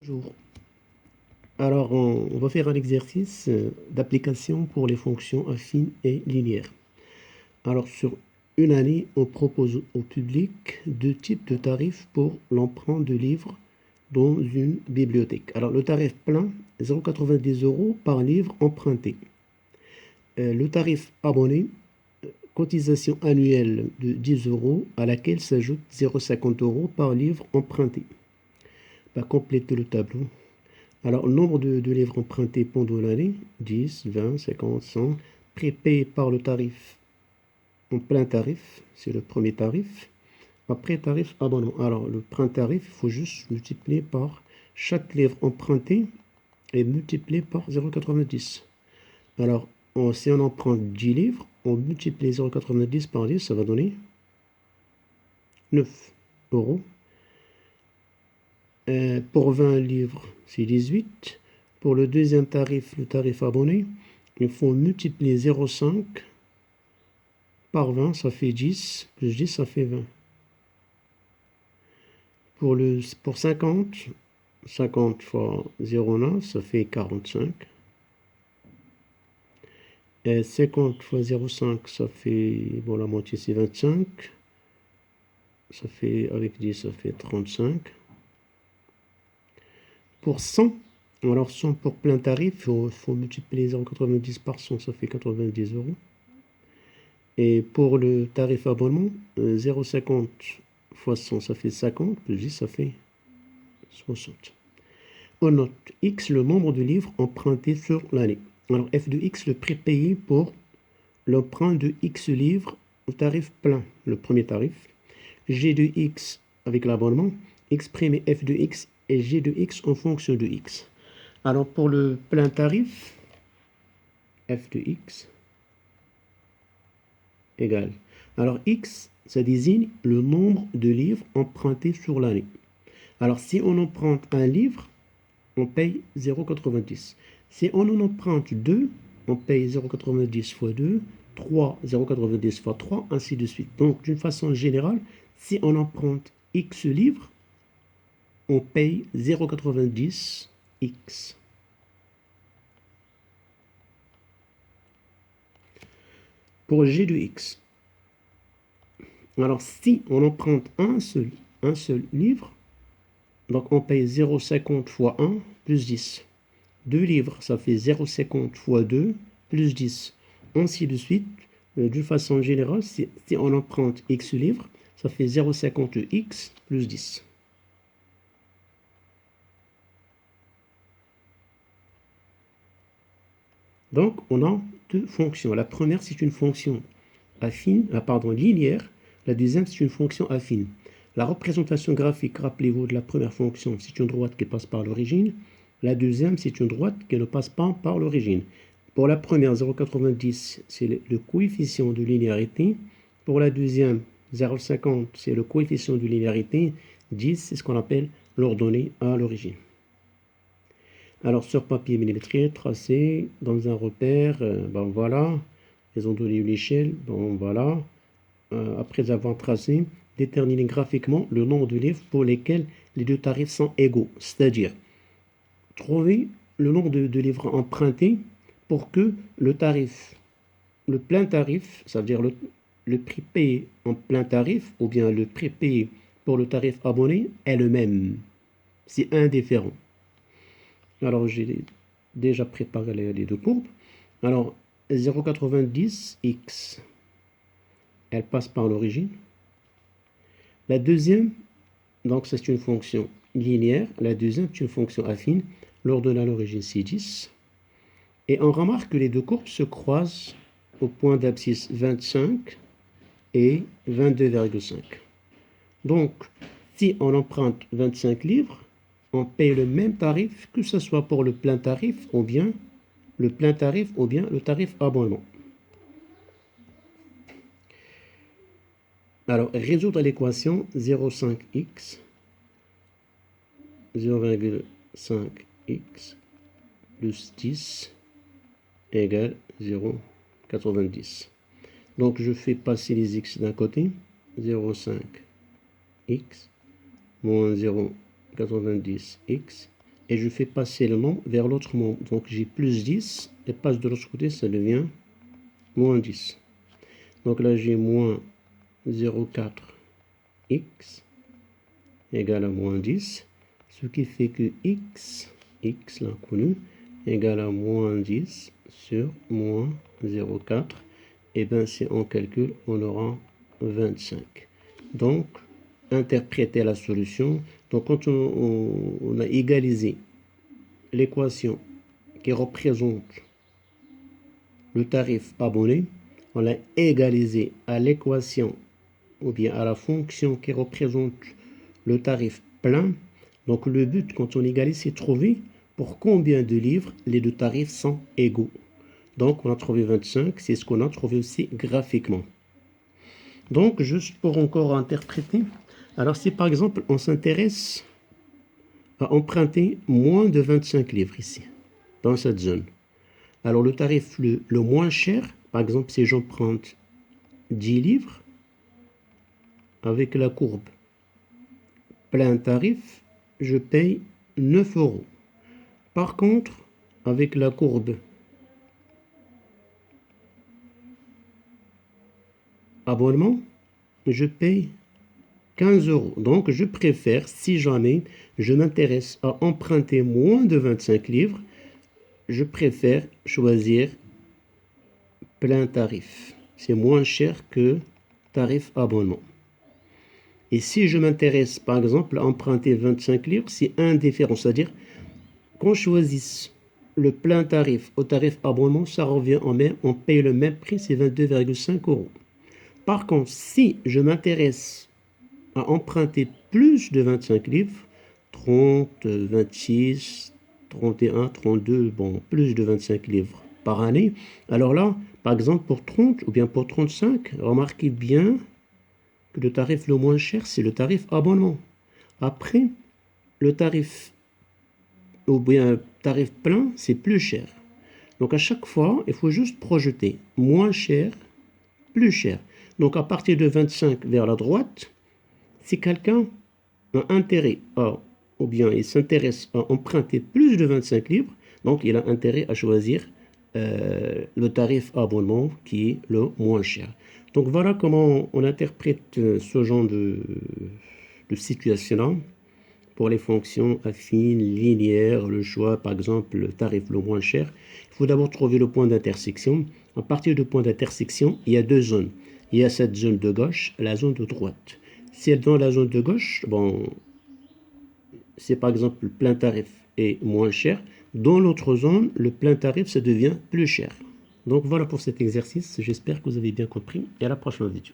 Bonjour. Alors, on va faire un exercice d'application pour les fonctions affines et linéaires. Alors, sur une année, on propose au public deux types de tarifs pour l'emprunt de livres dans une bibliothèque. Alors, le tarif plein, 0,90 € par livre emprunté. Le tarif abonné, cotisation annuelle de 10 € à laquelle s'ajoute 0,50 € par livre emprunté. On va compléter le tableau. Alors, le nombre de livres empruntés pendant l'année, 10, 20, 50, 100, prépayés par le tarif en plein tarif, c'est le premier tarif. Après, tarif abonnement. Alors, le plein tarif, il faut juste multiplier par chaque livre emprunté et multiplier par 0,90. Alors, si on emprunte 10 livres, on multiplie 0,90 par 10, ça va donner 9 €. Pour 20 livres, c'est 18. Pour le deuxième tarif, le tarif abonné, il faut multiplier 0,5 par 20, ça fait 10, plus 10, ça fait 20. Pour 50, 50 fois 0,9, ça fait 45. Et 50 fois 0,5, ça fait, bon, la moitié, c'est 25. Ça fait, avec 10, ça fait 35. Pour 100, alors 100 pour plein tarif, il faut multiplier 0,90 par 100, ça fait 90 €. Et pour le tarif abonnement, 0,50 fois 100, ça fait 50, plus 10, ça fait 60. On note X, le nombre de livres empruntés sur l'année. Alors F de X, le prix payé pour l'emprunt de X livres au tarif plein, le premier tarif. G de X avec l'abonnement, exprimer F de X et G de X en fonction de X. Alors pour le plein tarif, F de X égale. Alors X, ça désigne le nombre de livres empruntés sur l'année. Alors si on emprunte un livre, on paye 0,90. Si on en emprunte 2, on paye 0,90 fois 2, 3, 0,90 fois 3, ainsi de suite. Donc d'une façon générale, si on emprunte X livres, on paye 0,90 X. Pour G de X, alors si on emprunte un seul livre, donc on paye 0,50 fois 1 plus 10. 2 livres, ça fait 0,50 fois 2 plus 10. Ainsi de suite, d'une façon générale, si on emprunte X livres, ça fait 0,50 X plus 10. Donc, on a deux fonctions. La première, c'est une fonction affine, linéaire. La deuxième, c'est une fonction affine. La représentation graphique, rappelez-vous de la première fonction, c'est une droite qui passe par l'origine. La deuxième, c'est une droite qui ne passe pas par l'origine. Pour la première, 0,90, c'est le coefficient de linéarité. Pour la deuxième, 0,50, c'est le coefficient de linéarité. 10, c'est ce qu'on appelle l'ordonnée à l'origine. Alors, sur papier millimétré, tracé dans un repère, voilà, ils ont donné une échelle, voilà. Après avoir tracé, déterminer graphiquement le nombre de livres pour lesquels les deux tarifs sont égaux, c'est-à-dire trouver le nombre de livres empruntés pour que le plein tarif, ça veut dire le prix payé en plein tarif, ou bien le prix payé pour le tarif abonné est le même. C'est indifférent. Alors, j'ai déjà préparé les deux courbes. Alors, 0,90 X, elle passe par l'origine. La deuxième, donc c'est une fonction linéaire. La deuxième, c'est une fonction affine. L'ordonnée à l'origine, c'est 10. Et on remarque que les deux courbes se croisent au point d'abscisse 25 et 22,5. Donc, si on emprunte 25 livres, on paye le même tarif, que ce soit pour le plein tarif ou bien le tarif abonnement. Alors, résoudre l'équation 0,5x, 0,5x plus 10 égale 0,90. Donc, je fais passer les x d'un côté, 0,5x moins 0,90x et je fais passer le nombre vers l'autre membre. Donc j'ai plus 10 et passe de l'autre côté, ça devient moins 10. Donc là j'ai moins 0,4x égale à moins 10, ce qui fait que x l'inconnu, égale à moins 10 sur moins 0,4. Et bien si on calcule, on aura 25. Donc, interpréter la solution. Donc, quand on a égalisé l'équation qui représente le tarif abonné, on l'a égalisé à l'équation ou bien à la fonction qui représente le tarif plein. Donc, le but, quand on égalise, c'est trouver pour combien de livres les deux tarifs sont égaux. Donc, on a trouvé 25, c'est ce qu'on a trouvé aussi graphiquement. Donc, juste pour encore interpréter, alors si par exemple, on s'intéresse à emprunter moins de 25 livres ici, dans cette zone. Alors, le tarif le moins cher, par exemple, si j'emprunte 10 livres, avec la courbe plein tarif, je paye 9 euros. Par contre, avec la courbe abonnement, je paye 15 euros. Donc, je préfère, si jamais je m'intéresse à emprunter moins de 25 livres, je préfère choisir plein tarif. C'est moins cher que tarif abonnement. Et si je m'intéresse, par exemple, à emprunter 25 livres, c'est indifférent. C'est-à-dire, qu'on choisisse le plein tarif au tarif abonnement, ça revient en même, on paye le même prix, c'est 22,5 euros. Par contre, si je m'intéresse à emprunter plus de 25 livres, 30, 26, 31, 32, bon, plus de 25 livres par année, alors là, par exemple, pour 30 ou bien pour 35, remarquez bien que le tarif le moins cher, c'est le tarif abonnement. Après, le tarif ou bien tarif plein, c'est plus cher. Donc à chaque fois, il faut juste projeter moins cher, plus cher. Donc à partir de 25 vers la droite, si quelqu'un a intérêt à, ou bien il s'intéresse à emprunter plus de 25 livres, donc il a intérêt à choisir le tarif abonnement qui est le moins cher. Donc voilà comment on interprète ce genre de situation-là pour les fonctions affines, linéaires, le choix, par exemple, le tarif le moins cher. Il faut d'abord trouver le point d'intersection. À partir du point d'intersection, il y a deux zones. Il y a cette zone de gauche et la zone de droite. Si dans la zone de gauche, bon, c'est par exemple le plein tarif est moins cher. Dans l'autre zone, le plein tarif, ça devient plus cher. Donc voilà pour cet exercice. J'espère que vous avez bien compris et à la prochaine vidéo.